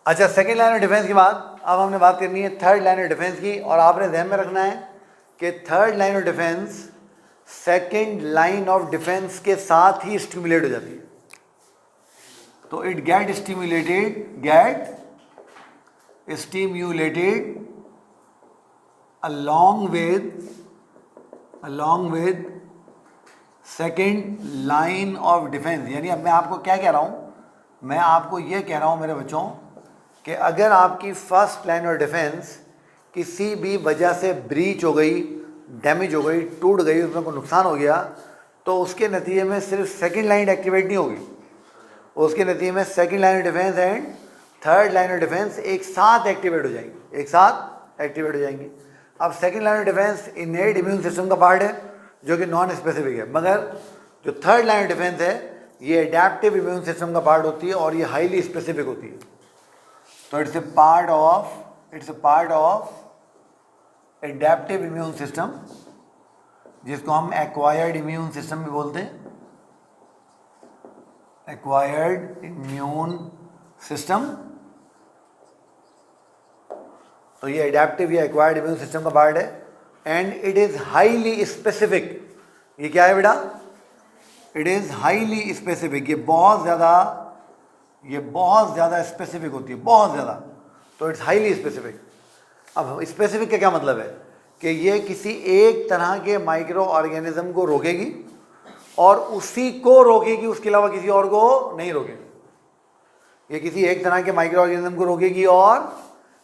अच्छा, second line of defence के बाद अब हमने बात करनी है थर्ड लाइन ऑफ डिफेंस की, और आपने ध्यान में रखना है कि third line of defence second line of defence के साथ ही स्टिमुलेट हो जाती है। तो it get stimulated along with second line of defence. यानी अब मैं आपको क्या कह रहा हूँ, मैं आपको ये कह रहा हूँ मेरे बच्चों कि अगर आपकी फर्स्ट लाइन ऑफ डिफेंस किसी भी वजह से ब्रीच हो गई, डैमेज हो गई, टूट गई, उसमें कोई नुकसान हो गया, तो उसके नतीजे में सिर्फ सेकेंड लाइन एक्टिवेट नहीं होगी, उसके नतीजे में second line of defence and third line of defence एक साथ एक्टिवेट हो जाएंगी, अब second line of defence inherit immune system का पार्ट है जो कि नॉन स्पेसिफिक है, मगर जो थर्ड लाइन ऑफ डिफेंस है ये एडेप्टिव इम्यून सिस्टम का पार्ट होती है और ये हाईली स्पेसिफिक होती है। तो it's a part of adaptive immune system, जिसको हम एक्वायर्ड इम्यून सिस्टम भी बोलते हैं, एक्वायर्ड इम्यून सिस्टम। तो ये एडेप्टिव या एक्वायर्ड इम्यून सिस्टम का पार्ट है and it is highly specific. ये क्या है बेटा? It is highly specific. ये बहुत ज़्यादा स्पेसिफिक होती है, बहुत ज़्यादा। तो इट्स हाईली स्पेसिफिक। अब स्पेसिफिक का क्या मतलब है कि ये किसी एक तरह के माइक्रो ऑर्गेनिज्म को रोकेगी और उसी को रोकेगी, उसके अलावा किसी और को नहीं रोकेगी। ये किसी एक तरह के माइक्रो ऑर्गेनिज्म को रोकेगी और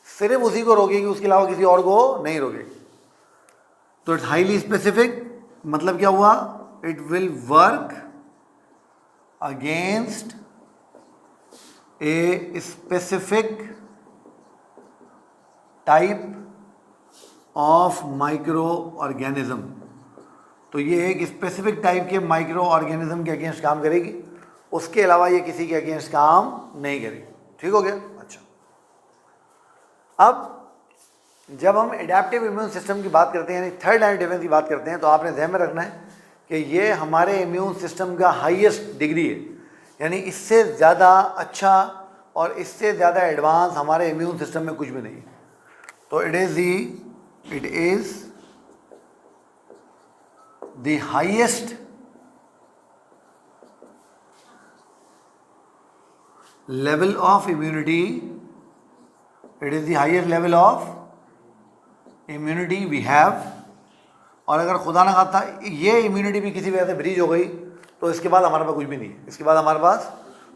सिर्फ उसी को रोकेगी, उसके अलावा किसी और को नहीं रोकेगी। तो इट्स हाईली स्पेसिफिक मतलब क्या हुआ? It will work against a specific type of micro organism. तो ये एक स्पेसिफिक टाइप के माइक्रो ऑर्गेनिज्म के अगेंस्ट काम करेगी, उसके अलावा ये किसी के अगेंस्ट काम नहीं करेगी। ठीक हो गया? अच्छा, अब जब हम एडेप्टिव इम्यून सिस्टम की बात करते हैं, यानी थर्ड लाइन डिफेंस की बात करते हैं, तो आपने ध्यान में रखना है कि ये हमारे इम्यून सिस्टम का हाईएस्ट डिग्री है, यानी इससे ज़्यादा अच्छा और इससे ज़्यादा एडवांस हमारे इम्यून सिस्टम में कुछ भी नहीं है। तो it is the highest level of immunity, it is the highest level of immunity we have. और अगर खुदा ना खाता ये इम्यूनिटी भी किसी वजह से ब्रीच हो गई तो इसके बाद हमारे पास कुछ भी नहीं है, इसके बाद हमारे पास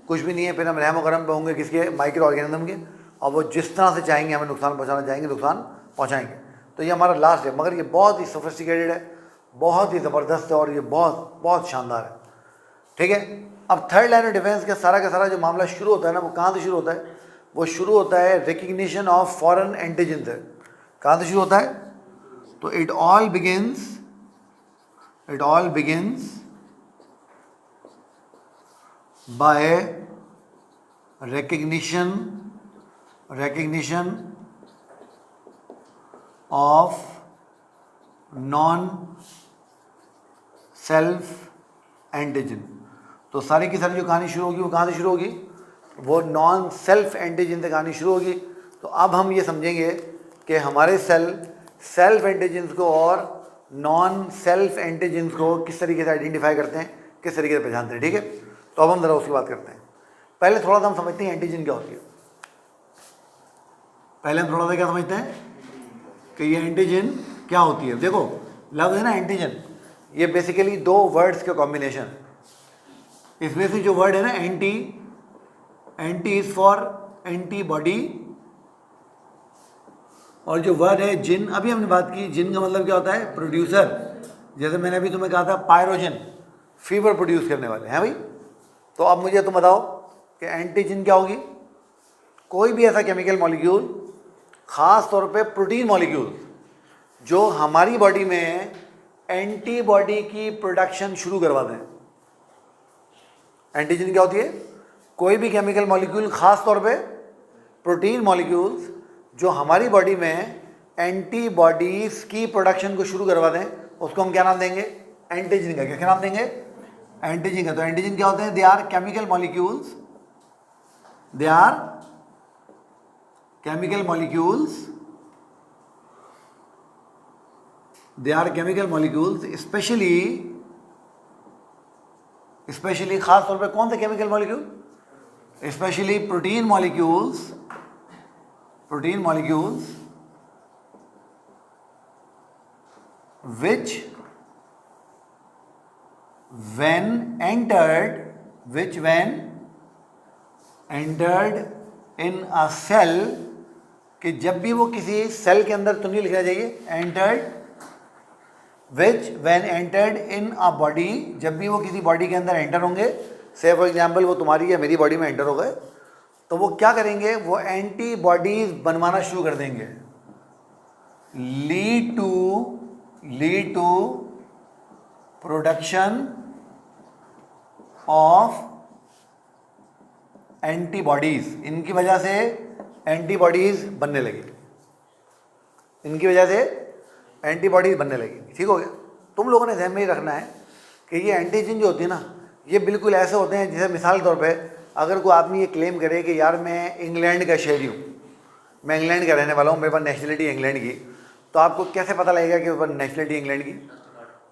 कुछ भी नहीं है। फिर हम रहम करम पे होंगे किसके? माइक्रो ऑर्गेनिज्म के, और वो जिस तरह से चाहेंगे हमें नुकसान पहुंचाना चाहेंगे, नुकसान पहुंचाएंगे। तो ये हमारा लास्ट है, मगर ये बहुत ही सोफिस्टिकेटेड है, बहुत ही ज़बरदस्त है और ये बहुत बहुत शानदार है। ठीक है, अब थर्ड लाइन ऑफ डिफेंस का सारा जो मामला शुरू होता है ना, वो कहाँ से शुरू होता है? वो शुरू होता है रिकग्निशन ऑफ फॉरेन एंटीजन से। कहाँ से शुरू होता है? तो it all begins bye recognition of non self antigen। तो सारी की सारी जो कहानी शुरू होगी वो कहाँ से शुरू होगी? वो नॉन सेल्फ एंटीजन से कहानी शुरू होगी। तो अब हम ये समझेंगे कि हमारे सेल्फ एंटीजन्स को और नॉन सेल्फ एंटीजन्स को किस तरीके से आइडेंटिफाई करते हैं, किस तरीके से पहचानते हैं। ठीक है, तो अब हम ज़रा उसकी बात करते हैं। पहले थोड़ा सा हम समझते हैं एंटीजन क्या होती है। पहले हम थोड़ा सा क्या समझते हैं कि ये एंटीजन क्या होती है। देखो लफ्ज़ है ना एंटीजन, ये बेसिकली दो वर्ड्स के कॉम्बिनेशन। इसमें से जो वर्ड है ना एंटी इज फॉर एंटीबॉडी, और जो वर्ड है जिन, अभी हमने बात की, जिन का मतलब क्या होता है? प्रोड्यूसर। जैसे मैंने अभी तुम्हें कहा था पायरोजन, फीवर प्रोड्यूस करने वाले हैं भाई। तो अब मुझे तुम बताओ कि एंटीजन क्या होगी? कोई भी ऐसा केमिकल मॉलिक्यूल, ख़ास तौर पे प्रोटीन मॉलिक्यूल, जो हमारी बॉडी में एंटीबॉडी की प्रोडक्शन शुरू करवा दें। एंटीजन क्या होती है? कोई भी केमिकल मॉलिक्यूल, ख़ास तौर पे प्रोटीन मॉलिक्यूल्स, जो हमारी बॉडी में एंटीबॉडीज़ की प्रोडक्शन को शुरू करवा दें, उसको हम क्या नाम देंगे? एंटीजन का। क्या नाम देंगे? एंटीजन का। तो एंटीजन क्या होते हैं? They are chemical molecules, they are chemical molecules, they are chemical molecules, especially खास तौर पे कौन से chemical molecule, especially protein molecules which when entered in a cell, कि जब भी वो किसी सेल के अंदर, तो नहीं लिखना चाहिए entered, which when entered in a body, जब भी वो किसी बॉडी के अंदर एंटर होंगे, से फॉर एग्जाम्पल वो तुम्हारी या मेरी बॉडी में एंटर हो गए, तो वो क्या करेंगे, वो एंटीबॉडीज बनवाना शुरू कर देंगे, lead to production of antibodies. इनकी वजह से एंटीबॉडीज बनने लगी, ठीक हो गया। तुम लोगों ने ध्यान में ही रखना है कि ये एंटीजन जो होती है ना, ये बिल्कुल ऐसे होते हैं जैसे मिसाल के तौर पे अगर कोई आदमी ये क्लेम करे कि यार मैं इंग्लैंड का शहरी हूँ, मैं इंग्लैंड का रहने वाला हूँ, मेरे पास नेशनलिटी इंग्लैंड की, तो आपको कैसे पता लगेगा कि मेरे पास नेशनलिटी इंग्लैंड की?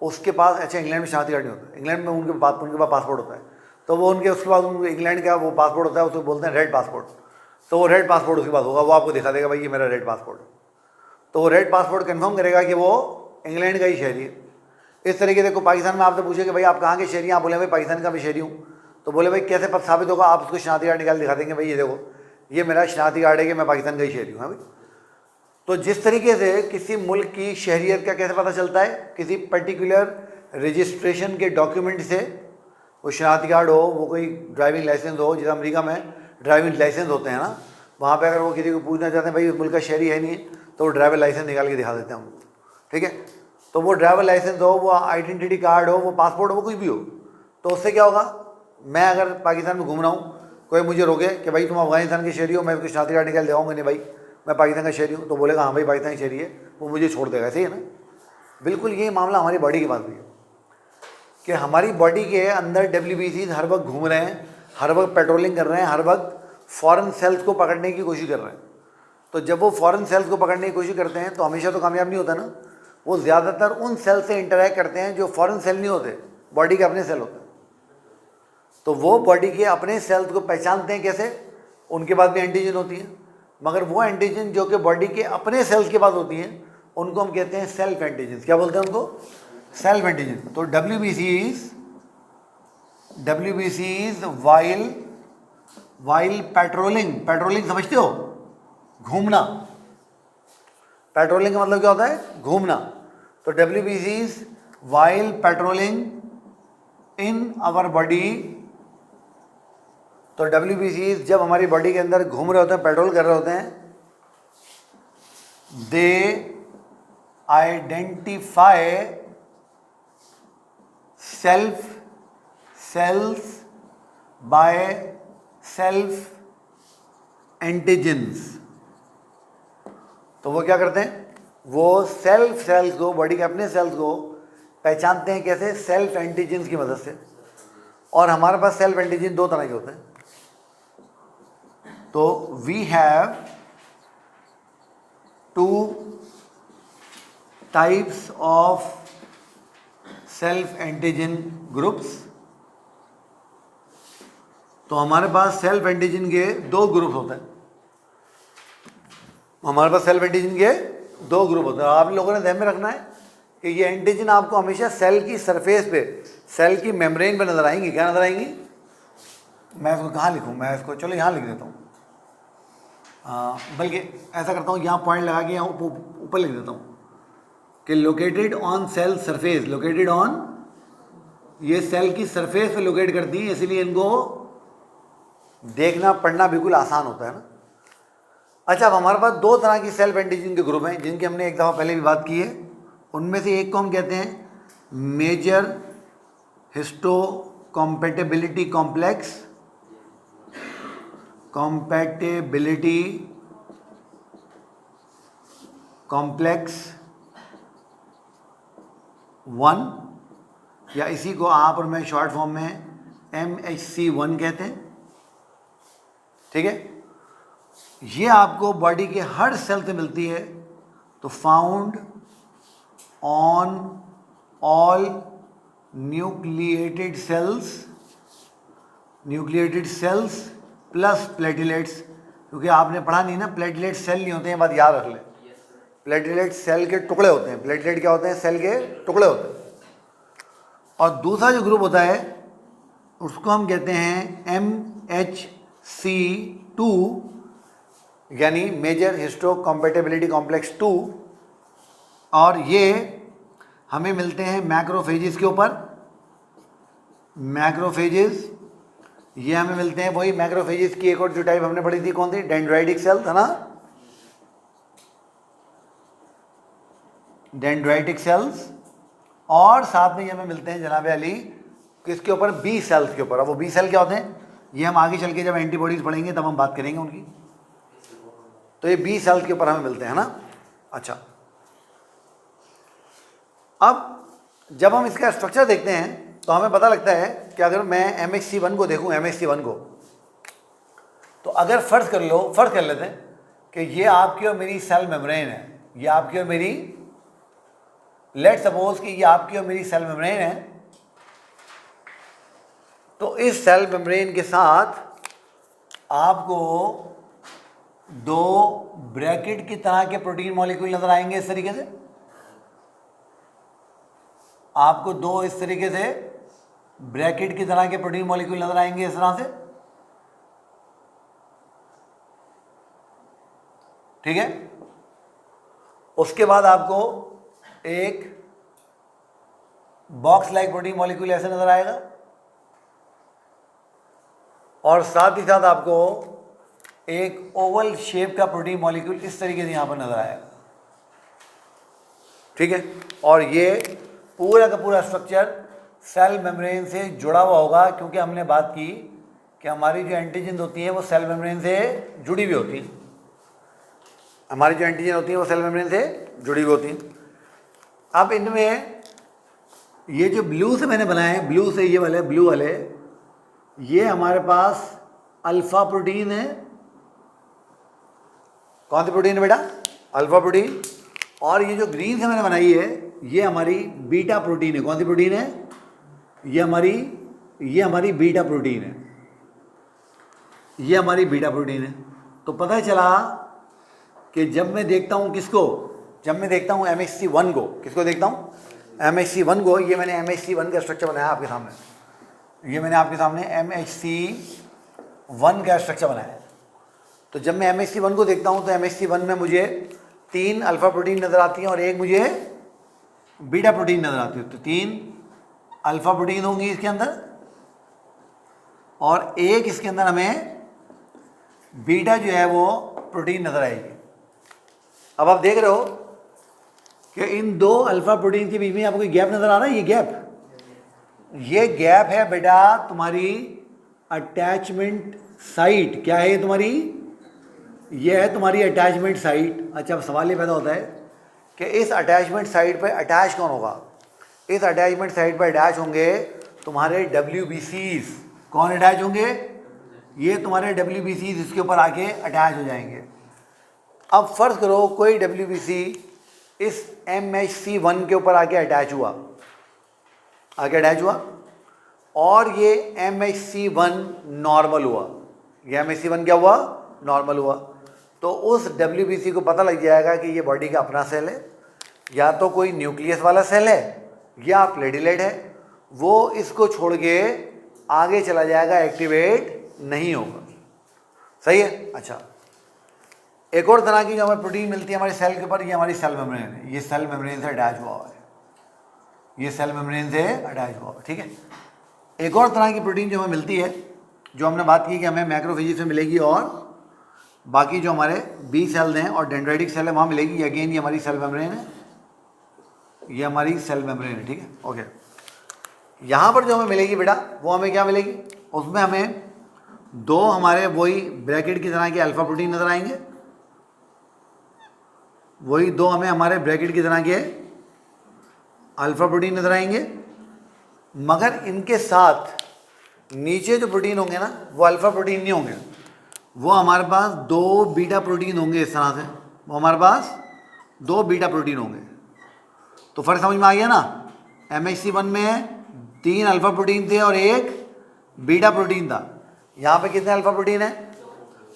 उसके पास, अच्छा इंग्लैंड में शनाख्ती कार्ड नहीं होता, इंग्लैंड में उनके पास पासपोर्ट होता है, तो वो उसके पास इंग्लैंड का वो पासपोर्ट होता है, उसको बोलते हैं रेड पासपोर्ट, तो वो रेड पासपोर्ट उसके पास होगा, वो आपको दिखा देगा भाई ये मेरा रेड पासपोर्ट, तो वो रेड पासपोर्ट कन्फर्म करेगा कि वो इंग्लैंड का ही शहरी है। इस तरीके से देखो पाकिस्तान में आपसे पूछे कि भाई आप कहाँ के शहरी हैं, आप बोले भाई पाकिस्तान का भी शहरी हूँ, तो बोले भाई कैसे साबित होगा? आप उसको शनाख्ती कार्ड निकाल दिखा देंगे, भाई ये देखो ये मेरा शनाख्ती कार्ड है कि मैं पाकिस्तान का ही शहरी हूँ। हाँ भाई, तो जिस तरीके से किसी मुल्क की शहरियत का कैसे पता चलता है, किसी पर्टिकुलर रजिस्ट्रेशन के डॉक्यूमेंट से, वो शनाख्ती कार्ड हो, वो कोई ड्राइविंग लाइसेंस हो, जैसे अमेरिका में ड्राइविंग लाइसेंस होते हैं ना, वहाँ पे अगर वो किसी को पूछना चाहते हैं भाई उस मुल्क का शहरी है नहीं, तो वो ड्राइवर लाइसेंस निकाल के दिखा देते हैं हम, ठीक है। तो वो ड्राइवर लाइसेंस हो, वो आइडेंटिटी कार्ड हो, वो पासपोर्ट हो, वो कुछ भी हो, तो उससे क्या होगा, मैं अगर पाकिस्तान में घूम रहा हूँ, कोई मुझे रोके कि भाई तुम अफगानिस्तान के शहरी हो, मैं उसको शनाख्ती कार्ड निकाल देवाऊँगा, नहीं भाई मैं पाकिस्तान का शहरी हूँ, तो बोलेगा हाँ भाई पाकिस्तान शहरी है, वो मुझे छोड़ देगा, सही है ना। बिल्कुल यही मामला हमारी बॉडी के पास भी है कि हमारी बॉडी के अंदर WBCs हर वक्त घूम रहे हैं, हर वक्त पेट्रोलिंग कर रहे हैं, हर वक्त फॉरेन सेल्स को पकड़ने की कोशिश कर रहे हैं। तो जब वो फॉरेन सेल्स को पकड़ने की कोशिश करते हैं तो हमेशा तो कामयाब नहीं होता ना, वो ज़्यादातर उन सेल से इंटरैक्ट करते हैं जो फॉरेन सेल नहीं होते, बॉडी के अपने सेल होते हैं। तो वो बॉडी के अपने सेल्स को पहचानते हैं कैसे, उनके पास भी एंटीजन होती है, मगर वो एंटीजन जो कि बॉडी के अपने सेल्स के पास होती हैं उनको हम कहते हैं सेल्फ एंटीजन। क्या बोलते हैं उनको? Self antigen. तो WBCs वाइल पेट्रोलिंग समझते हो? घूमना। पेट्रोलिंग का मतलब क्या होता है? घूमना। तो WBCs while patrolling in our body, तो WBCs जब हमारी बॉडी के अंदर घूम रहे होते हैं, पेट्रोल कर रहे होते हैं, they identify cells by self antigens. तो वो क्या करते हैं? वो सेल्स को, बॉडी के अपने सेल्स को पहचानते हैं कैसे? सेल्फ एंटीजन्स की मदद से। और हमारे पास सेल्फ एंटीजन दो तरह के होते हैं। तो we have 2 types of self antigen groups. तो हमारे पास सेल्फ एंटीजन के 2 ग्रुप होते हैं। हमारे पास सेल्फ एंटीजन के 2 ग्रुप होते हैं। आप लोगों ने ध्यान में रखना है कि ये एंटीजन आपको हमेशा सेल की सरफेस पे, सेल की मेम्ब्रेन पे नजर आएंगी। क्या नजर आएंगी? मैं इसको कहाँ लिखूँ? मैं इसको चलो यहाँ लिख देता हूँ, बल्कि ऐसा करता हूँ, यहाँ पॉइंट लगा के यहाँ ऊपर लिख देता हूँ कि located on sale surface. Located on, ये सेल की सरफेस पे लोकेट करती हैं, इसलिए इनको देखना पढ़ना बिल्कुल आसान होता है ना। अच्छा, अब हमारे पास 2 तरह की सेल्फ एंटीजन के ग्रुप हैं जिनकी हमने एक दफ़ा पहले भी बात की है। उनमें से एक को हम कहते हैं मेजर हिस्टोकॉम्पैटिबिलिटी कॉम्प्लेक्स, कॉम्पैटिबिलिटी कॉम्प्लेक्स 1, या इसी को आप और मैं शॉर्ट फॉर्म में MHC1 कहते हैं, ठीक है। ये आपको बॉडी के हर सेल से मिलती है, तो found on all nucleated cells plus platelets, क्योंकि आपने पढ़ा नहीं ना, प्लेटलेट सेल नहीं होते हैं, बात याद रख लें। प्लेटलेट सेल के टुकड़े होते हैं। प्लेटलेट क्या होते हैं? सेल के टुकड़े होते हैं। और दूसरा जो ग्रुप होता है उसको हम कहते हैं MHC2, यानी मेजर हिस्टो कॉम्पैटिबिलिटी कॉम्प्लेक्स 2, और ये हमें मिलते हैं मैक्रोफेजेस के ऊपर। मैक्रोफेजेस ये हमें मिलते हैं, वही मैक्रोफेजेस की एक और जो टाइप हमने पढ़ी थी, कौन थी? डेंड्राइटिक सेल था ना, डेंड्राइटिक सेल्स। और साथ में ये हमें मिलते हैं जनाब अली किसके ऊपर? बी सेल्स के ऊपर। अब वो बी सेल क्या होते हैं ये हम आगे चल के जब एंटीबॉडीज पढ़ेंगे तब हम बात करेंगे उनकी। तो ये बी सेल्स के ऊपर हमें मिलते हैं ना। अच्छा, अब जब हम इसका स्ट्रक्चर देखते हैं तो हमें पता लगता है कि अगर मैं MHC1 को देखूं, MHC1 को, तो अगर फर्ज कर लेते हैं कि ये आपकी और मेरी सेल मेम्ब्रेन है, ये आपकी और मेरी, लेट सपोज कि ये आपकी और मेरी सेल मेम्ब्रेन है, तो इस सेल मेम्ब्रेन के साथ आपको दो ब्रैकेट की तरह के प्रोटीन मॉलिक्यूल नजर आएंगे इस तरीके से। आपको दो इस तरीके से ब्रैकेट की तरह के प्रोटीन मॉलिक्यूल नजर आएंगे इस तरह से, ठीक है। उसके बाद आपको एक बॉक्स लाइक प्रोटीन मॉलिक्यूल ऐसे नजर आएगा, और साथ ही साथ आपको एक ओवल शेप का प्रोटीन मॉलिक्यूल इस तरीके से यहां पर नजर आएगा, ठीक है। और ये पूरा का पूरा स्ट्रक्चर सेल मेम्ब्रेन से जुड़ा हुआ होगा, क्योंकि हमने बात की कि हमारी जो एंटीजन होती हैं वो सेल मेम्ब्रेन से जुड़ी हुई होती हैं। हमारी जो एंटीजन होती हैं वो सेल मेम्ब्रेन से जुड़ी हुई होती हैं। अब इनमें ये जो ब्लू से मैंने बनाए हैं, ब्लू से ये वाले, ब्लू वाले, ये हमारे पास अल्फा प्रोटीन है। कौन सी प्रोटीन है बेटा? Alpha protein. और ये जो ग्रीन से मैंने बनाई है ये हमारी बीटा प्रोटीन है। कौन सी प्रोटीन है? ये हमारी बीटा प्रोटीन है। ये हमारी बीटा प्रोटीन है। तो पता चला कि जब मैं देखता हूँ किसको, जब मैं देखता हूँ MHC1 को, किसको देखता हूँ? MHC1 को। ये मैंने MHC1 का स्ट्रक्चर बनाया आपके सामने, ये मैंने आपके सामने MHC1 का स्ट्रक्चर बनाया। तो जब मैं MHC1 को देखता हूँ तो MHC1 में मुझे 3 अल्फा प्रोटीन नज़र आती हैं और एक मुझे बीटा प्रोटीन नज़र आती है। तो 3 अल्फा प्रोटीन होंगी इसके अंदर, और एक इसके अंदर हमें बीटा जो है वो प्रोटीन नज़र आएगी। अब आप देख रहे हो कि इन दो अल्फा प्रोटीन के बीच में आपको कोई गैप नज़र आ रहा है? ये गैप है बेटा तुम्हारी अटैचमेंट साइट। क्या है ये तुम्हारी? ये है तुम्हारी अटैचमेंट साइट। अच्छा, अब सवाल ये पैदा होता है कि इस अटैचमेंट साइट पे अटैच कौन होगा? इस अटैचमेंट साइट पे अटैच होंगे तुम्हारे WBCs। कौन अटैच होंगे? ये तुम्हारे WBCs इसके ऊपर आके अटैच हो जाएंगे। अब फर्ज करो कोई WBC इस MHC1 के ऊपर आके अटैच हुआ, और ये MHC1 नॉर्मल हुआ। ये MHC1 क्या हुआ? नॉर्मल हुआ। तो उस WBC को पता लग जाएगा कि ये बॉडी का अपना सेल है, या तो कोई न्यूक्लियस वाला सेल है या प्लेटलेट है। वो इसको छोड़ के आगे चला जाएगा, एक्टिवेट नहीं होगा। सही है। अच्छा, एक और तरह की जो हमें प्रोटीन मिलती है हमारे सेल के ऊपर, ये हमारी सेल मेम्ब्रेन है। ये सेल मेम्ब्रेन से अटैच हुआ है, ये सेल मेम्ब्रेन से अटैच हुआ है, ठीक है। एक और तरह की प्रोटीन जो हमें मिलती है, जो हमने बात की कि हमें मैक्रोफेजेस में मिलेगी और बाकी जो हमारे बी सेल्स हैं और डेंड्राइटिक सेल है वहाँ मिलेगी। ये अगेन ये हमारी सेल मेम्ब्रेन है, ये हमारी सेल मेम्ब्रेन है, ठीक है। ओके, यहाँ पर जो हमें मिलेगी बेटा वो हमें क्या मिलेगी? उसमें हमें दो हमारे वही ब्रैकेट की तरह के अल्फा प्रोटीन नजर आएंगे, वही दो हमें हमारे ब्रैकेट की तरह के अल्फा प्रोटीन नजर आएंगे, मगर इनके साथ नीचे जो प्रोटीन होंगे ना वो अल्फा प्रोटीन नहीं होंगे, वो हमारे पास 2 बीटा प्रोटीन होंगे इस तरह से, वो हमारे पास 2 बीटा प्रोटीन होंगे। तो फर्क समझ में आ गया ना, MHC1 में 3 अल्फा प्रोटीन थे और 1 बीटा प्रोटीन था। यहाँ पे कितने अल्फा प्रोटीन है?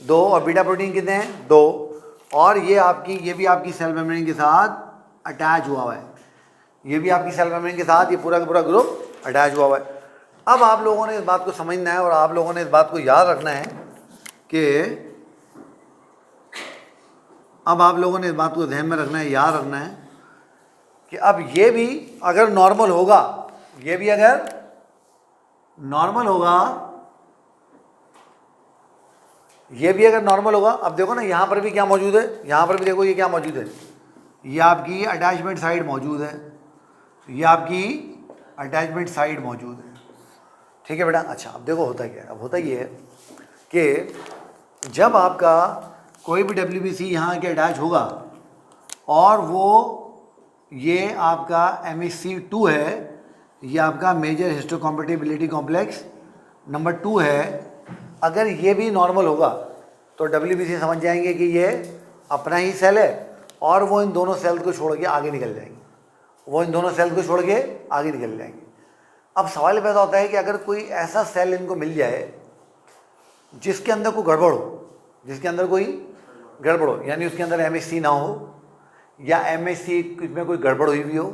2, और बीटा प्रोटीन कितने हैं? 2। और ये भी आपकी सेल मेम्ब्रेन के साथ अटैच हुआ हुआ है, ये भी आपकी सेल मेम्ब्रेन के साथ ये पूरा का पूरा ग्रुप अटैच हुआ हुआ है। अब आप लोगों ने इस बात को समझना है और आप लोगों ने इस बात को याद रखना है कि अब आप लोगों ने इस बात को ध्यान में रखना है, याद रखना है कि अब ये भी अगर नॉर्मल होगा, ये भी अगर नॉर्मल होगा, ये भी अगर नॉर्मल होगा, अब देखो ना यहाँ पर भी क्या मौजूद है, यहाँ पर भी देखो ये क्या मौजूद है, ये आपकी अटैचमेंट साइड मौजूद है, ये आपकी अटैचमेंट साइड मौजूद है। ठीक है बेटा। अच्छा अब देखो होता क्या है, अब होता ये है कि जब आपका कोई भी WBC यहाँ के अटैच होगा और वो ये आपका MHC2 है, ये आपका मेजर हिस्टोकॉम्पैटिबिलिटी कॉम्प्लेक्स नंबर 2 है, अगर ये भी नॉर्मल होगा तो WBC समझ जाएंगे कि ये अपना ही सेल है और वो इन दोनों सेल्स को छोड़ के आगे निकल जाएंगे, वो इन दोनों सेल्स को छोड़ के आगे निकल जाएंगे। अब सवाल पैदा होता है कि अगर कोई ऐसा सेल इनको मिल जाए जिसके अंदर कोई गड़बड़ हो, जिसके अंदर कोई गड़बड़ हो, यानी उसके अंदर MHC ना हो या MHC में कोई गड़बड़ हुई भी हो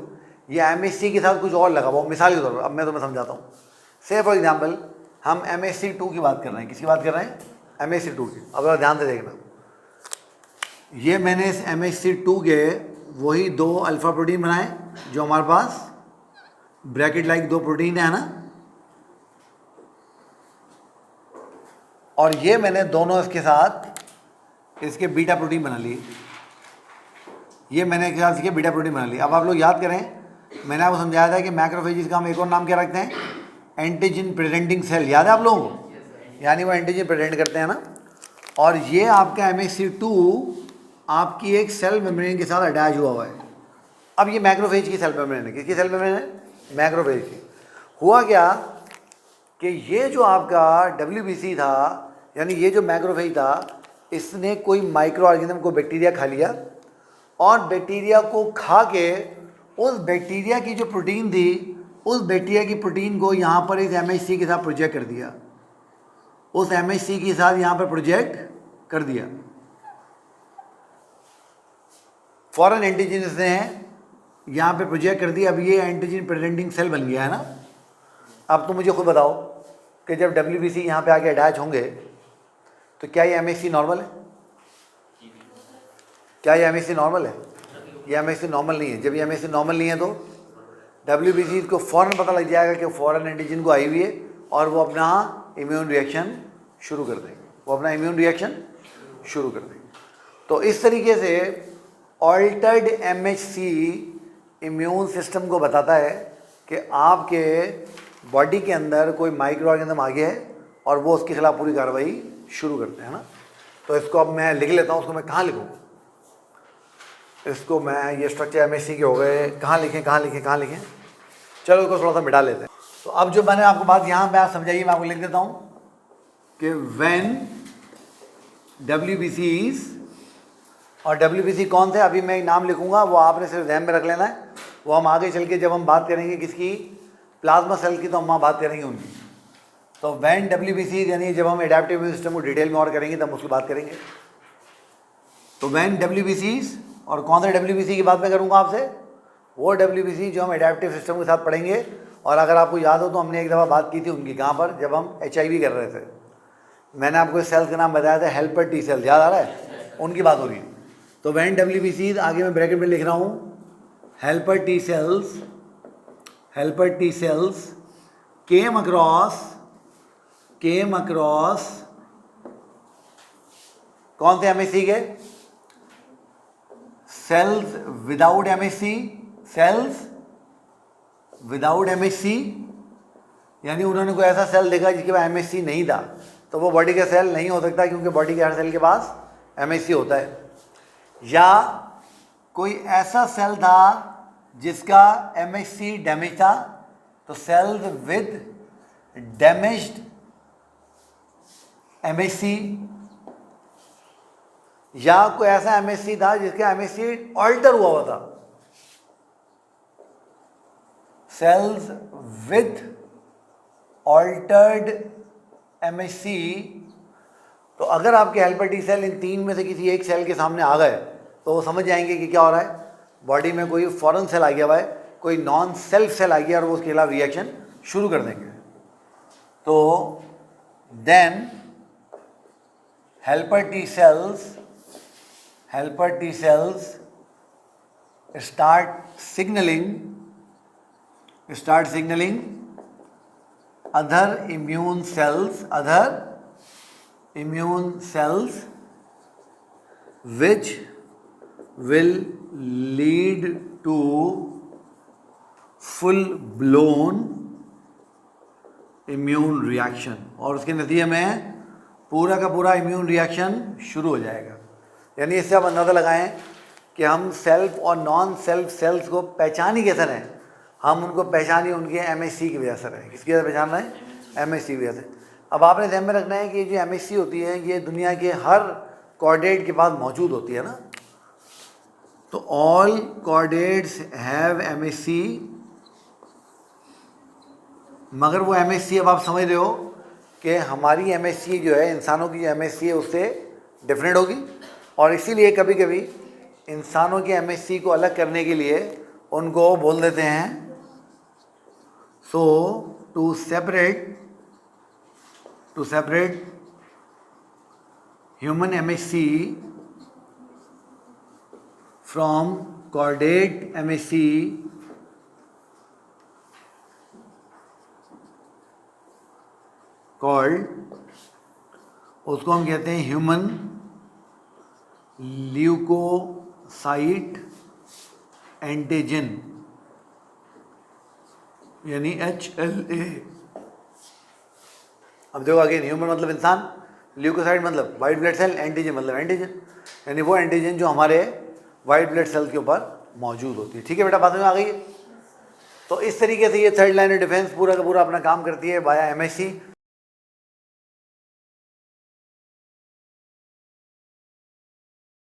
या MHC के साथ कुछ और लगा हुआ हो। मिसाल के तौर पर अब मैं तुम्हें समझाता हूँ। से फॉर एग्जाम्पल हम MHC2 की बात कर रहे हैं, किसकी बात कर रहे हैं? MHC2 की। अब अगर ध्यान से देखना, ये मैंने इस MHC2 के वही 2 अल्फा प्रोटीन बनाए जो हमारे पास ब्रैकेट लाइक 2 प्रोटीन है ना, और ये मैंने दोनों इसके साथ इसके बीटा प्रोटीन बना लिए, ये मैंने एक साथ इसके बीटा प्रोटीन बना लिए। अब आप लोग याद करें, मैंने आपको समझाया था कि मैक्रोफेजेस का हम एक और नाम क्या रखते हैं? Antigen presenting cell. याद है आप लोगों को? यानी वो एंटीजन प्रेजेंट करते हैं ना। और ये आपका MHC2 आपकी एक सेल मेम्ब्रेन के साथ अटैच हुआ है। अब ये मैक्रोफेज की सेल मेम्ब्रेन है। किसकी सेल मेम्ब्रेन है? मैक्रोफेज की। हुआ क्या कि ये जो आपका WBC था, यानी ये जो मैक्रोफेज था, इसने कोई माइक्रो ऑर्गेनिज्म को बैक्टीरिया खा लिया और बैक्टीरिया को खा के उस बैक्टीरिया की जो प्रोटीन थी, उस बैक्टीरिया की प्रोटीन को यहाँ पर इस MHC के साथ प्रोजेक्ट कर दिया, उस MHC के साथ यहाँ पर प्रोजेक्ट कर दिया। फॉरेन एंटीजन इसने यहाँ पे प्रोजेक्ट कर दिया। अब ये एंटीजन प्रेजेंटिंग सेल बन गया है ना। अब तो मुझे खुद बताओ कि जब WBC यहाँ पे आके अटैच होंगे तो क्या ये MHC नॉर्मल है? क्या ये MHC नॉर्मल है? ये MHC नॉर्मल नहीं है। जब ये MHC नॉर्मल नहीं है तो WBC को फ़ौरन पता लग जाएगा कि फॉरेन एंटीजन को आई हुई है और वो अपना इम्यून रिएक्शन शुरू कर देंगे, वो अपना इम्यून रिएक्शन शुरू कर देंगे। तो इस तरीके से ऑल्टर्ड MHC इम्यून सिस्टम को बताता है कि आपके बॉडी के अंदर कोई माइक्रो ऑर्गेनिज्म आ गया है और वो उसके खिलाफ पूरी कार्रवाई शुरू करते हैं ना। तो इसको अब मैं लिख लेता हूँ। उसको मैं कहाँ लिखूँ? इसको मैं, ये स्ट्रक्चर MHC के हो गए, कहाँ लिखें कहाँ लिखें कहाँ लिखें? चलो इसको थोड़ा सा मिटा लेते हैं। तो अब जो मैंने आपको बात यहाँ पे आप समझाइए, मैं आपको लिख देता हूँ कि व्हेन WBCs, और WBC कौन थे अभी मैं नाम लिखूंगा, वो आपने सिर्फ ध्यान में रख लेना है। वो हम आगे चल के जब हम बात करेंगे किसकी, प्लाज्मा सेल की, तो हम वहाँ बात करेंगे उनकी। तो व्हेन WBCs यानी जब हम एडेप्टिव इम्यून सिस्टम को डिटेल में और करेंगे तब उसकी बात करेंगे। तो व्हेन WBCs, और कौन सा WBC की बात मैं करूँगा आपसे? वो WBC जो हम एडेप्टिव सिस्टम के साथ पढ़ेंगे। और अगर आपको याद हो तो हमने एक दफ़ा बात की थी उनकी, कहाँ पर? जब हम HIV कर रहे थे, मैंने आपको इस सेल्स का नाम बताया था, हेल्पर टी सेल्स। याद आ रहा है? उनकी बात हो रही है। तो व्हेन WBCs, आगे मैं ब्रैकेट में लिख रहा हूँ, helper T cells came across कौन थे MHC के? Cells without MHC, cells without MHC, यानी उन्होंने कोई ऐसा सेल देखा जिसके पास MHC नहीं था, तो वो बॉडी का सेल नहीं हो सकता, क्योंकि बॉडी के हर सेल के पास MHC होता है। या कोई ऐसा सेल था जिसका MHC डैमेज था, तो सेल्स विद डैमेज्ड MHC, या कोई ऐसा एमएससी था जिसका एमएससी ऑल्टर हुआ था, सेल्स विथ ऑल्टर्ड एमएससी। तो अगर आपके हेल्पर टी सेल इन तीन में से किसी एक सेल के सामने आ गए तो वो समझ जाएंगे कि क्या हो रहा है, बॉडी में कोई फॉरेन सेल आ गया हुआ है, कोई नॉन सेल्फ सेल आ गया और वो उसके खिलाफ रिएक्शन शुरू कर देंगे। तो then helper T cells start signalling other immune cells which will lead to full blown immune reaction, और उसके नतीजे में पूरा का पूरा इम्यून रिएक्शन शुरू हो जाएगा। यानी इससे आप अंदाज़ा लगाएं कि हम सेल्फ और नॉन सेल्फ सेल्स को पहचान ही कैसे रहे हैं, हम उनको पहचानिए उनके एमएससी की वजह से रहे। किसकी वजह से पहचान रहे हैं? एमएससी की वजह से। अब आपने ध्यान में रखना है कि जो एमएससी होती है ये दुनिया के हर कॉर्डेट के पास मौजूद होती है ना, तो ऑल कॉर्डेट्स हैव एमएससी, मगर वो एमएससी अब आप समझ रहे हो कि हमारी एमएससी जो है, इंसानों की जो एमएससी है उससे डिफरेंट होगी, और इसीलिए कभी कभी इंसानों की एमएससी को अलग करने के लिए उनको बोल देते हैं, so two separate human MSC from chordate MSC, called, उसको हम कहते हैं ह्यूमन ल्यूकोसाइट एंटीजन, यानी HLA। अब देखो अगेन, ह्यूमन मतलब इंसान, ल्यूकोसाइट मतलब वाइट ब्लड सेल, एंटीजन मतलब एंटीजन, यानी वो एंटीजन जो हमारे वाइट ब्लड सेल के ऊपर मौजूद होती है। ठीक है बेटा, बात में आ गई है। तो इस तरीके से ये थर्ड लाइन ऑफ डिफेंस पूरा का पूरा अपना काम करती है बाया एमएससी।